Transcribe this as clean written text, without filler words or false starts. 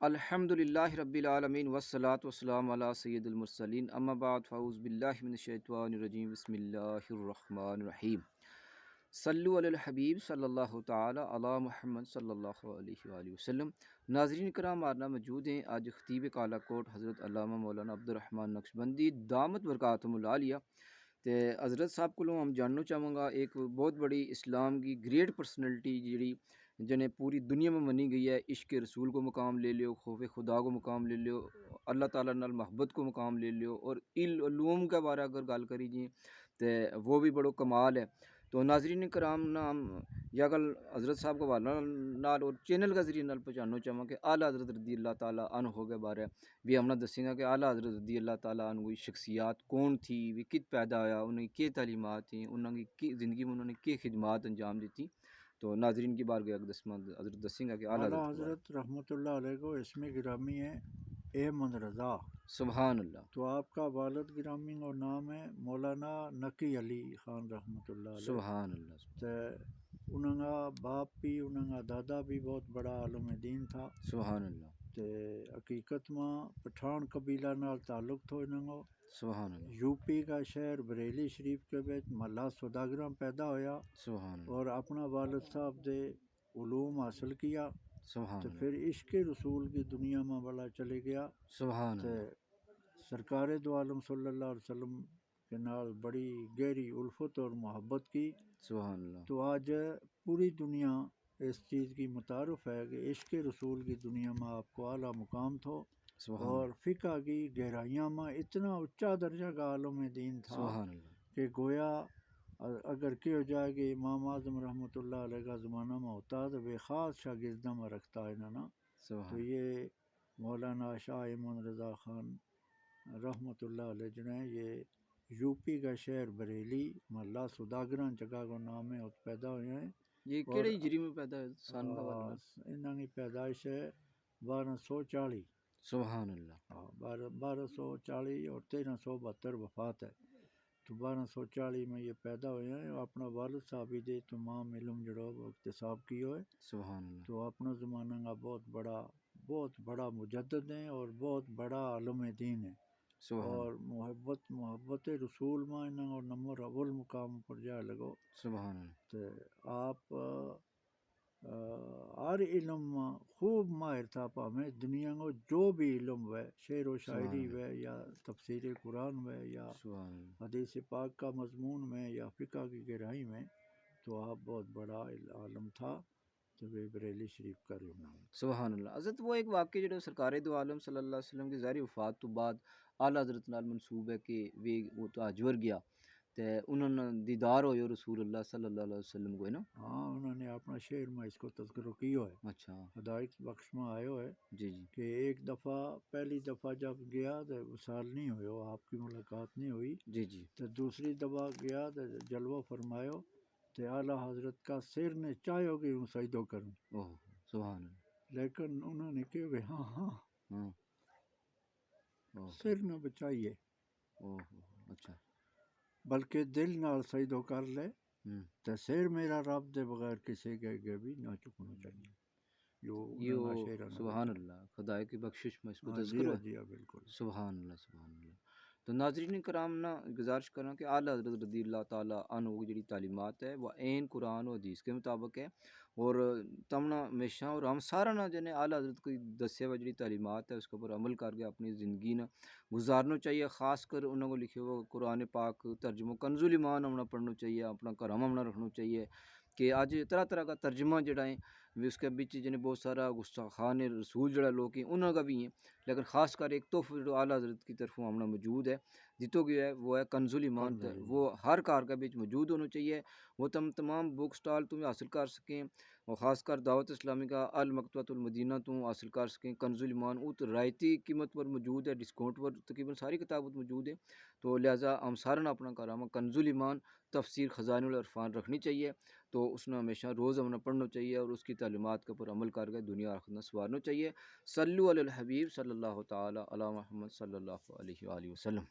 الحمد للہ رب العالمین والصلاة والسلام علی سید المرسلین اما بعد فاعوذ باللہ من الشیطان الرجیم بسم اللہ الرحمن الرحیم صلو علی الحبیب صلی اللہ تعالی علی محمد صلی اللہ علیہ وآلہ وسلم۔ ناظرین کرام، آرنا موجود ہیں آج خطیب کالا کوٹ حضرت علامہ مولانا عبد الرحمن نقشبندی دامت برکاتہم العالیہ تے حضرت صاحب کو ہم جاننا چاہوں گا ایک بہت بڑی اسلام کی گریٹ پرسنالٹی جڑی جنہیں پوری دنیا میں منی گئی ہے، عشق رسول کو مقام لے لیو، خوف خدا کو مقام لے لیو، اللہ تعالیٰ نال محبت کو مقام لے لیو، اور علوم کے بارے اگر گل کری جی تو وہ بھی بڑو کمال ہے۔ تو ناظرین کرام نا ہم یا گل حضرت صاحب کو حوالہ نال اور چینل کے ذریعے نال پہچاننا چاہوں کہ اعلیٰ حضرت رضی اللہ تعالیٰ عنہ کے بارے بھی ہم نے دسیں گا کہ اعلیٰ حضرت رضی اللہ تعالیٰ عنہ کی شخصیات کون تھی، وہ کت پیدا ہوا، انہیں کی تعلیمات تھیں، انہوں کی زندگی میں انہوں نے کی خدمات انجام دیتی۔ تو ناظرین کی بارگاہ حضرت دسیں گا کہ اعلیٰ اعلیٰ حضرت کے بارے۔ حضرت رحمۃ اللہ علیہ کو اسم گرامی ہے احمد رضا، سبحان اللہ، تو آپ کا والد گرامی اور نام ہے مولانا نقی علی خان رحمۃ اللہ علیہ۔ سبحان اللہ، تو انہوں کا باپ بھی انہوں کا دادا بھی بہت بڑا عالم دین تھا، سبحان اللہ، تو حقیقت میں پٹھان قبیلہ نال تعلق تھو انہوں کو۔ سبحان اللہ، یو پی کا شہر بریلی شریف کے بچ محلہ سوداگراں پیدا ہویا سبحان اللہ، اور اپنا والد صاحب دے علوم حاصل کیا، سبحان تو اللہ، پھر عشق رسول کی دنیا میں بڑا چلے گیا، سبحان تو اللہ، سرکار دو عالم صلی اللہ علیہ وسلم کے نال بڑی گہری الفت اور محبت کی۔ سبحان اللہ، تو آج پوری دنیا اس چیز کی متعارف ہے کہ عشق رسول کی دنیا میں آپ کو اعلیٰ مقام تھو، سبحان اور اللہ، فقہ کی گہرائیاں میں اتنا اونچا درجہ کا عالم دین تھا سبحان اللہ، کہ گویا اگر کہ ہو جائے کہ امام اعظم رحمۃ اللہ علیہ کا زمانہ میں ہوتا تو بے خاص شاگردہ میں رکھتا انہوں نے۔ تو سبحان یہ مولانا شاہ احمد رضا خان رحمۃ اللہ علیہ جو ہیں، یہ یو پی کا شہر بریلی محلہ سوداگراں جگہ کو نام ہے، اور پیدا ہوئے ہیں۔ یہ اور کیڑے ہجری میں پیدا ہے سن کا والا؟ انہوں کی پیدائش ہے 1240، سبحان اللہ، 1240 اور 1372 وفات ہے۔ تو 1240 میں یہ پیدا ہوئے ہیں، اور اپنا والد صاحب ہی دے تمام علم جڑو وہ اکتساب کی ہوئے۔ سبحان اللہ، تو اپنا زمانہ کا بہت بڑا مجدد ہیں اور بہت بڑا عالم دین ہے، سبحان اور اللہ، محبت رسول میں انہوں اور نمبر اول مقام پر جا لگو۔ سبحان اللہ، تو آپ ہر علم میں خوب ماہر تھا، پامیں دنیا کو جو بھی علم ہے، شعر و شاعری سبحان ہے یا تفسیر قرآن ہے یا سبحان اللہ، حدیث پاک کا مضمون میں یا فقہ کی گہرائی میں، تو آپ بہت بڑا عالم تھا۔ تو وہ بریلی شریف کا رہنا ہے۔ سبحان اللہ۔ حضرت وہ ایک واقعہ جو سرکار دو عالم صلی اللہ علیہ وسلم کی ظاہری وفات تو بعد اعلیٰ حضرت نال منسوب ہے کہ وہ تو اجور گیا تے انہوں نے دیدار ہوئے رسول اللہ صلی اللہ علیہ وسلم کو، ہے نا؟ ہاں، انہوں نے اپنا شعر میں اس کو تذکرہ کیا ہے، اچھا، ہدایت بخش میں آئے ہوئے جی جی، کہ ایک دفعہ پہلی دفعہ جب گیا تو وصال نہیں ہوئے، آپ کی ملاقات نہیں ہوئی، جی جی، تو دوسری دفعہ گیا تو جلوہ فرمایو، تو اعلیٰ حضرت کا سر نے چاہو کہ ہوں سجدہ کروں، اوہ سبحان اللہ، لیکن انہوں نے کہا کہ ہاں ہاں، اوہ سر نہ بچائیے، اوہ، اچھا، بلکہ دل نال سجدہ کر لے، ہوں، تو سر میرا رب دے بغیر کسی کے اگے بھی نہ چکنا چاہیے، جو انہوں نے شعر نہ سبحان بچا۔ اللہ، خدائے کی بخشش میں اس کو ہاں جی، تذکر ہاں ہے۔ جی، ہاں بالکل۔ سبحان اللہ، سبحان اللہ۔ تو ناظرین کرام نا گزارش کرنا کہ اعلیٰ حضرت رضی اللہ تعالیٰ عنہ کی جڑی تعلیمات ہے وہ عین قرآن و حدیث کے مطابق ہے، اور تمنا ہمیشہ اور ہم سارا نا جنہیں اعلیٰ حضرت کی دسے ہوئے جڑی تعلیمات ہے اس کے اوپر عمل کر کے اپنی زندگی نا گزارنا چاہیے، خاص کر انہوں کو لکھے ہوئے قرآن پاک ترجمہ کنز ایمان ہمنا پڑھنا چاہیے، اپنا گھرم ہمنا رکھنا چاہیے کہ آج طرح طرح کا ترجمہ جڑا ہے اس کے بیچ جنہیں بہت سارا گستاخان رسول جڑا لوگ ہیں انہوں کا بھی ہیں، لیکن خاص کر ایک تحفہ جو اعلیٰ حضرت کی طرف ہمنا موجود ہے جتوں گیا ہے وہ ہے کنز ایمان، وہ ہر کار کا بیچ موجود ہونا چاہیے، وہ تمام بک سٹال تم حاصل کر سکیں، اور خاص کر دعوت اسلامی کا المکتبۃ المدینہ تو حاصل کر سکیں۔ کنز ایمان وہ رعایتی قیمت پر موجود ہے، ڈسکاؤنٹ پر تقریباً ساری کتابت موجود ہے، تو لہٰذا ہم سارا اپنا کارامہ کنز ایمان تفسیر خزائن العرفان رکھنی چاہیے، تو اس نے ہمیشہ روز ہمیں پڑھنا چاہیے اور اس کی تعلیمات کے اوپر عمل کر کے دنیا آخرت میں سنوارنا چاہیے۔ صلو علی الحبیب صلی اللہ تعالی علی محمد صلی اللہ علیہ وآلہ وسلم۔